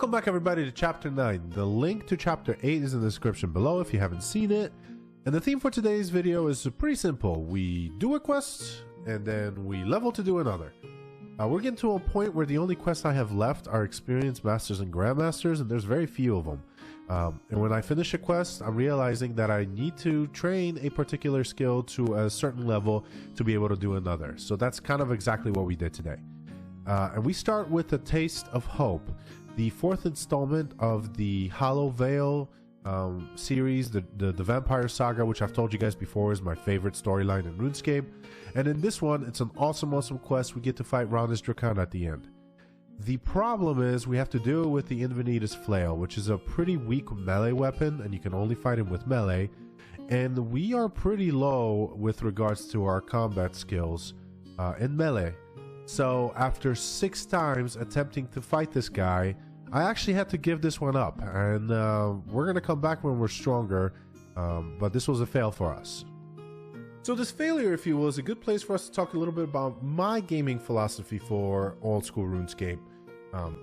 Welcome back everybody to Chapter 9. The link to Chapter 8 is in the description below if you haven't seen it. And the theme for today's video is pretty simple. We do a quest, and then we level to do another. We're getting to a point where the only quests I have left are Experienced Masters and Grandmasters, and there's very few of them. And when I finish a quest, I'm realizing that I need to train a particular skill to a certain level to be able to do another. So that's kind of exactly what we did today. And we start with A Taste of Hope, the fourth installment of the Hollow Veil series, the Vampire Saga, which I've told you guys before is my favorite storyline in RuneScape. And in this one, it's an awesome quest. We get to fight Rhonis Drakan at the end. The problem is we have to deal with the Invenitus Flail, which is a pretty weak melee weapon, and you can only fight him with melee. And we are pretty low with regards to our combat skills in melee. So after 6 times attempting to fight this guy, I actually had to give this one up, and we're gonna come back when we're stronger, but this was a fail for us. So this failure, if you will, is a good place for us to talk a little bit about my gaming philosophy for old school RuneScape.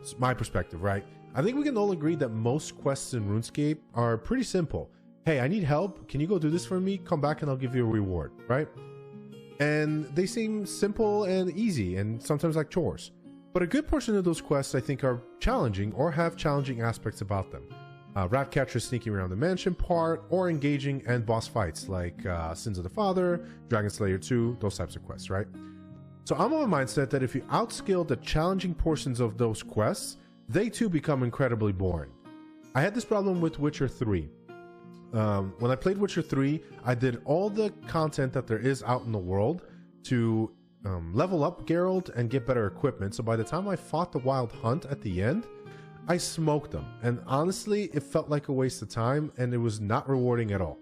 It's my perspective, right? I think we can all agree that most quests in RuneScape are pretty simple. Hey, I need help, can you go do this for me? Come back and I'll give you a reward, right? And they seem simple and easy, and sometimes like chores. But a good portion of those quests, I think, are challenging or have challenging aspects about them. Ratcatcher sneaking around the mansion part, or engaging end boss fights like Sins of the Father, Dragon Slayer 2, those types of quests, right? So I'm of a mindset that if you outskill the challenging portions of those quests, they too become incredibly boring. I had this problem with Witcher 3. When I played Witcher 3, I did all the content that there is out in the world to level up Geralt and get better equipment. So by the time I fought the Wild Hunt at the end, I smoked them. And honestly, it felt like a waste of time, and it was not rewarding at all.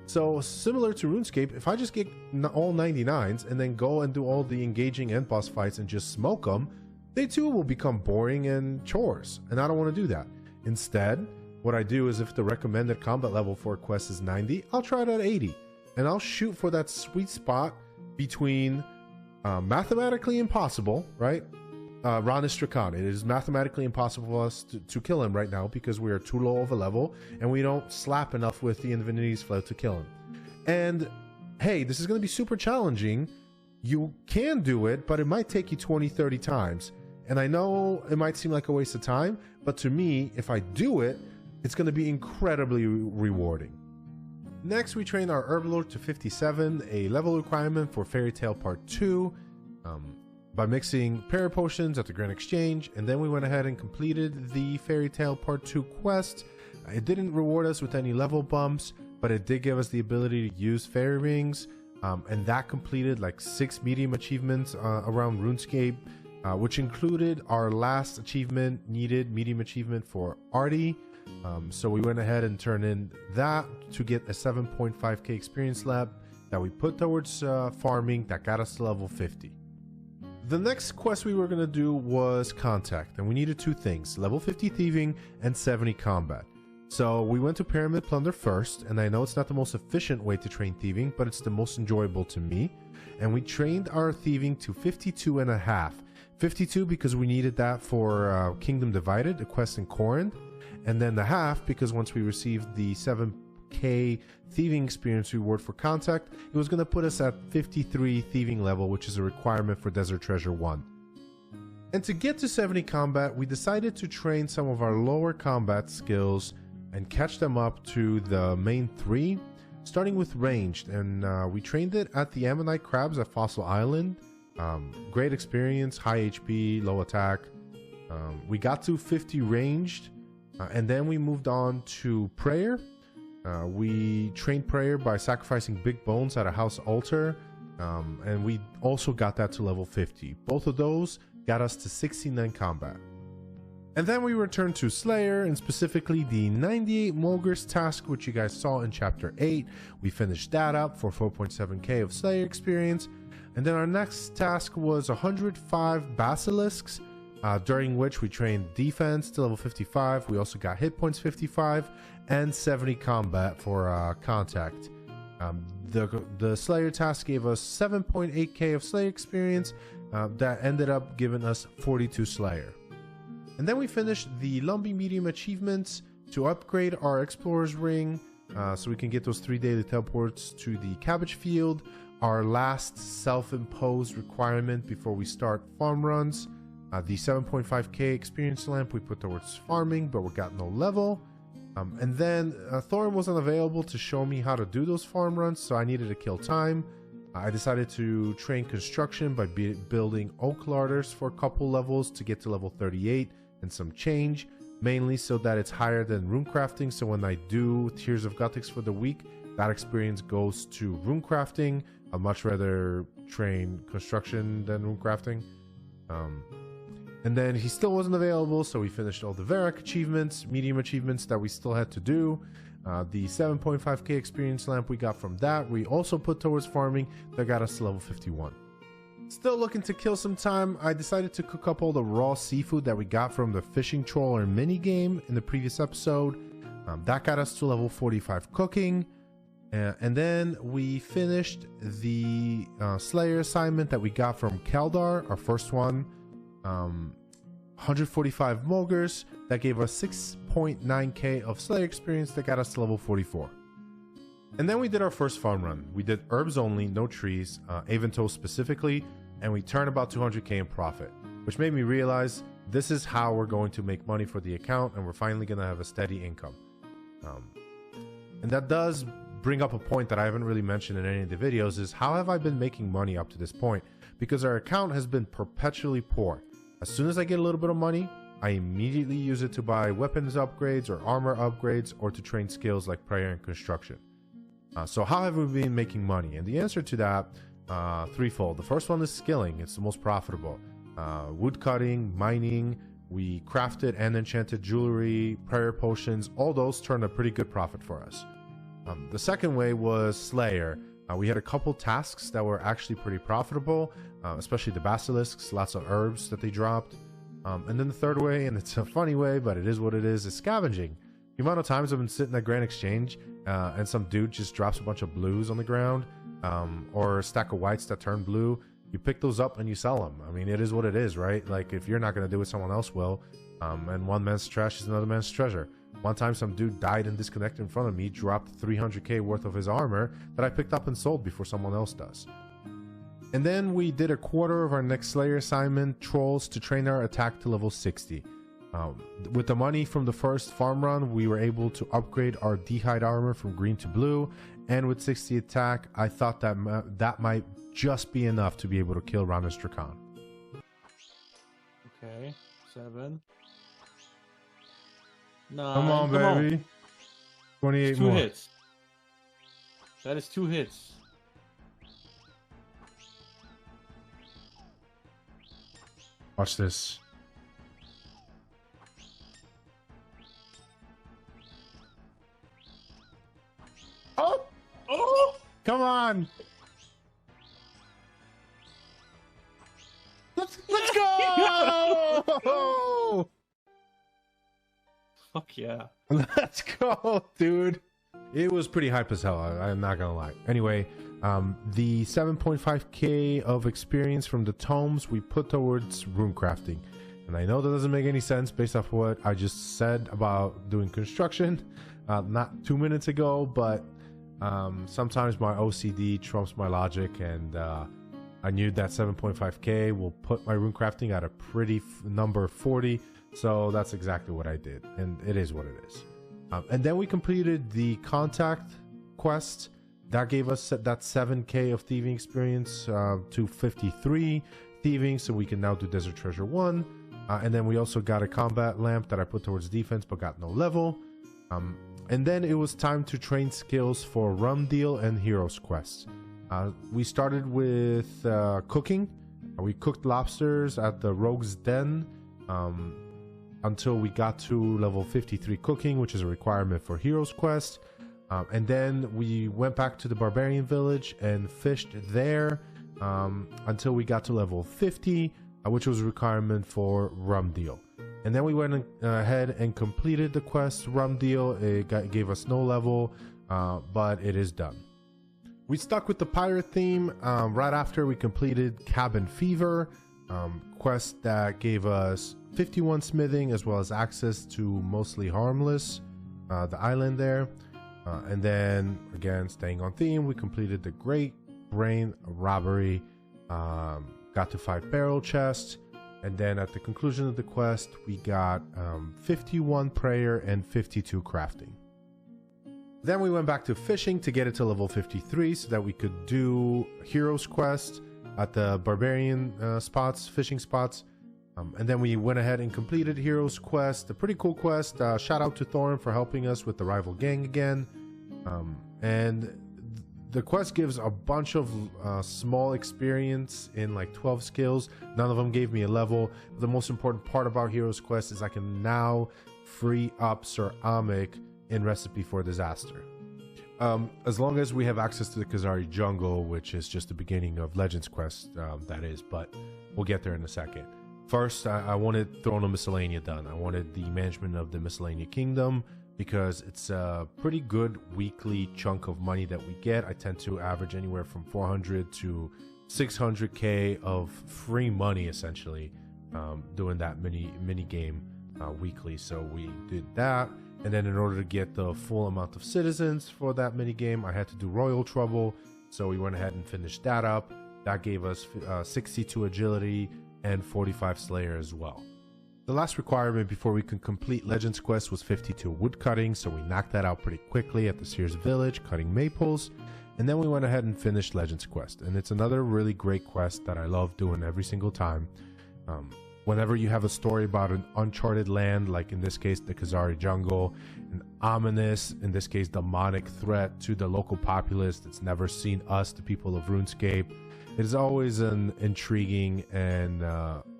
So similar to RuneScape, if I just get all 99s and then go and do all the engaging end boss fights and just smoke them, they too will become boring and chores. And I don't want to do that. Instead, what I do is if the recommended combat level for a quest is 90, I'll try it at 80. And I'll shoot for that sweet spot between mathematically impossible, right? Rhonis Drakan. It is mathematically impossible for us to kill him right now because we are too low of a level and we don't slap enough with the Invenitus Flail to kill him. And hey, this is going to be super challenging. You can do it, but it might take you 20-30 times. And I know it might seem like a waste of time, but to me, if I do it, it's going to be incredibly rewarding. Next, we train our Herblord to 57, a level requirement for Fairy Tale Part 2, by mixing prayer potions at the Grand Exchange, and then we went ahead and completed the Fairy Tale Part 2 quest. It didn't reward us with any level bumps, but it did give us the ability to use fairy rings, and that completed like 6 medium achievements around RuneScape, which included our last achievement, needed medium achievement for Artie. So we went ahead and turned in that to get a 7.5k experience lab that we put towards farming that got us to level 50. The next quest we were going to do was Contact, and we needed 2 things, level 50 thieving and 70 combat. So we went to Pyramid Plunder first, and I know it's not the most efficient way to train thieving, but it's the most enjoyable to me. And we trained our thieving to 52.5. 52 because we needed that for Kingdom Divided, a quest in Corinth. And then the half because once we received the 7k thieving experience reward for Contact, it was going to put us at 53 thieving level, which is a requirement for Desert Treasure 1. And to get to 70 combat, we decided to train some of our lower combat skills and catch them up to the main 3, starting with ranged. And we trained it at the Ammonite Crabs at Fossil Island. Great experience, high HP, low attack. We got to 50 ranged. And then we moved on to prayer. We trained prayer by sacrificing big bones at a house altar, and we also got that to level 50. Both of those got us to 69 combat. And then we returned to Slayer, and specifically the 98 Mulgars task, which you guys saw in Chapter 8. We finished that up for 4.7k of Slayer experience. And then our next task was 105 Basilisks, during which we trained defense to level 55. We also got hit points 55 and 70 combat for Contact. The Slayer task gave us 7.8k of Slayer experience that ended up giving us 42 Slayer. And then we finished the Lumbee medium achievements to upgrade our explorer's ring, so we can get those 3 daily teleports to the cabbage field. Our last self-imposed requirement before we start farm runs, the 7.5k experience lamp we put towards farming, but we got no level. And then Thorin wasn't available to show me how to do those farm runs, so I needed to kill time. I decided to train construction by building oak larders for a couple levels to get to level 38 and some change, mainly so that it's higher than rune crafting. So when I do Tears of Gothics for the week, that experience goes to rune crafting. I'd much rather train construction than rune crafting. And then he still wasn't available, so we finished all the Varrock achievements, medium achievements that we still had to do. The 7.5k experience lamp we got from that, we also put towards farming. That got us to level 51. Still looking to kill some time, I decided to cook up all the raw seafood that we got from the fishing trawler mini game in the previous episode. That got us to level 45 cooking. And then we finished the Slayer assignment that we got from Keldar, our first one. 145 Mogers, that gave us 6.9k of Slayer experience that got us to level 44. And then we did our first farm run. We did herbs only, no trees, Aventos specifically, and we turned about 200k in profit, which made me realize this is how we're going to make money for the account, and we're finally going to have a steady income. And that does bring up a point that I haven't really mentioned in any of the videos, is how have I been making money up to this point? Because our account has been perpetually poor. As soon as I get a little bit of money, I immediately use it to buy weapons upgrades or armor upgrades, or to train skills like prayer and construction. So how have we been making money? And the answer to that, threefold. The first one is skilling. It's the most profitable. Wood cutting, mining, we crafted and enchanted jewelry, prayer potions, all those turned a pretty good profit for us. The second way was Slayer. We had a couple tasks that were actually pretty profitable, especially the basilisks, lots of herbs that they dropped. And then the third way, and it's a funny way, but it is what it is scavenging. The amount of times I've been sitting at Grand Exchange and some dude just drops a bunch of blues on the ground, or a stack of whites that turn blue. You pick those up and you sell them. I mean, it is what it is, right? Like, if you're not going to do it, someone else will. And one man's trash is another man's treasure. One time some dude died and disconnected in front of me, dropped 300k worth of his armor that I picked up and sold before someone else does. And then we did a quarter of our next Slayer assignment, Trolls, to train our attack to level 60. With the money from the first farm run, we were able to upgrade our D'hide armor from green to blue, and with 60 attack, I thought that that might just be enough to be able to kill Ranus Drakan. Okay, 7. 9. Come on, baby. 28 more. 2 hits. That is 2 hits. Watch this. Oh! Oh! Come on! Let's go! Fuck yeah. Let's go, dude. It was pretty hype as hell, I'm not gonna lie. Anyway, the 7.5k of experience from the tomes we put towards rune crafting. And I know that doesn't make any sense based off what I just said about doing construction not 2 minutes ago, but sometimes my OCD trumps my logic, and I knew that 7.5k will put my rune crafting at a pretty number 40, so that's exactly what I did, and it is what it is. And then we completed the contact quest. That gave us that 7k of thieving experience to 53 thieving, so we can now do Desert Treasure 1. And then we also got a combat lamp that I put towards defense but got no level. And then it was time to train skills for Rum Deal and Heroes Quest. We started with cooking. We cooked lobsters at the Rogue's Den until we got to level 53 cooking, which is a requirement for Heroes Quest. And then we went back to the Barbarian Village and fished there until we got to level 50, which was a requirement for Rum Deal. And then we went ahead and completed the quest Rum Deal. It gave us no level, but it is done. We stuck with the pirate theme right after we completed Cabin Fever, quest that gave us 51 smithing, as well as access to mostly harmless, the island there. And then again, staying on theme, we completed the Great Brain Robbery, got to 5 barrel chests, and then at the conclusion of the quest, we got 51 prayer and 52 crafting. Then we went back to fishing to get it to level 53 so that we could do Heroes Quest at the Barbarian fishing spots. And then we went ahead and completed Heroes Quest, a pretty cool quest. Shout out to Thorin for helping us with the rival gang again. And the quest gives a bunch of small experience in like 12 skills. None of them gave me a level. The most important part about Heroes Quest is I can now free up Sir Amic in Recipe for Disaster. As long as we have access to the Khazari jungle, which is just the beginning of Legends Quest, that is, but we'll get there in a second. First, I wanted Throne of Miscellanea done. I wanted the management of the Miscellanea Kingdom because it's a pretty good weekly chunk of money that we get. I tend to average anywhere from 400 to 600k of free money, essentially, doing that mini game weekly. So we did that. And then in order to get the full amount of citizens for that mini game, I had to do Royal Trouble. So we went ahead and finished that up. That gave us 62 agility and 45 Slayer as well. The last requirement before we could complete Legends Quest was 52 wood cutting, so we knocked that out pretty quickly at the Sears Village, cutting maples. And then we went ahead and finished Legends Quest. And it's another really great quest that I love doing every single time. Whenever you have a story about an uncharted land, like in this case the Khazari jungle, an ominous, in this case demonic threat to the local populace that's never seen us, the people of RuneScape, it is always an intriguing and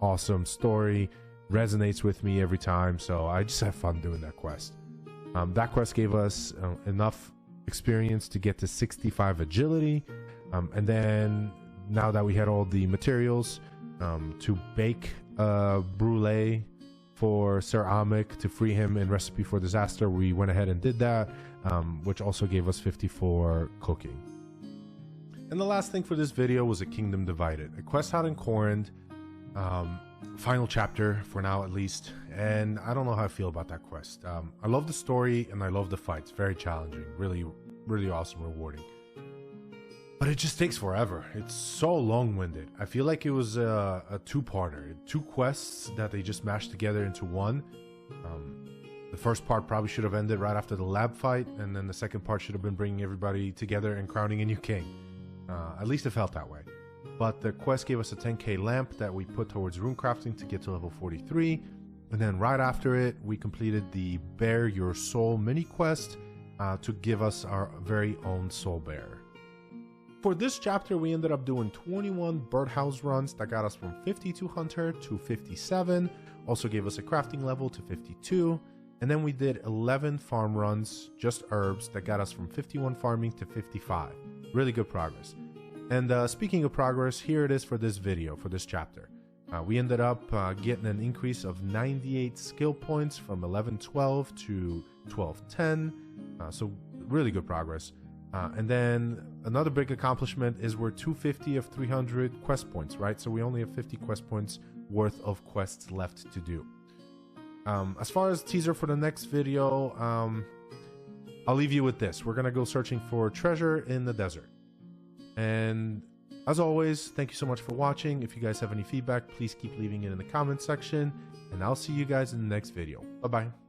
awesome story. Resonates with me every time, so I just have fun doing that quest. That quest gave us enough experience to get to 65 agility, and then now that we had all the materials to bake brulee for Sir Amic to free him in Recipe for Disaster, we went ahead and did that, which also gave us 54 cooking. And the last thing for this video was a Kingdom Divided, a quest out in Corrend, final chapter for now at least, and I don't know how I feel about that quest. I love the story and I love the fights, very challenging, really awesome, rewarding. But it just takes forever. It's so long-winded. I feel like it was a two-parter, 2 quests that they just mashed together into one. The first part probably should have ended right after the lab fight, and then the second part should have been bringing everybody together and crowning a new king. At least it felt that way. But the quest gave us a 10k lamp that we put towards rune crafting to get to level 43. And then right after it, we completed the Bear Your Soul mini quest to give us our very own soul bearer. For this chapter, we ended up doing 21 birdhouse runs that got us from 52 hunter to 57. Also gave us a crafting level to 52. And then we did 11 farm runs, just herbs, that got us from 51 farming to 55. Really good progress. And speaking of progress, here it is for this video, for this chapter. We ended up getting an increase of 98 skill points from 1112 to 1210. So really good progress. And then another big accomplishment is we're 250 of 300 quest points, right? So we only have 50 quest points worth of quests left to do. As far as teaser for the next video, I'll leave you with this. We're going to go searching for treasure in the desert. And as always, thank you so much for watching. If you guys have any feedback, please keep leaving it in the comment section. And I'll see you guys in the next video. Bye-bye.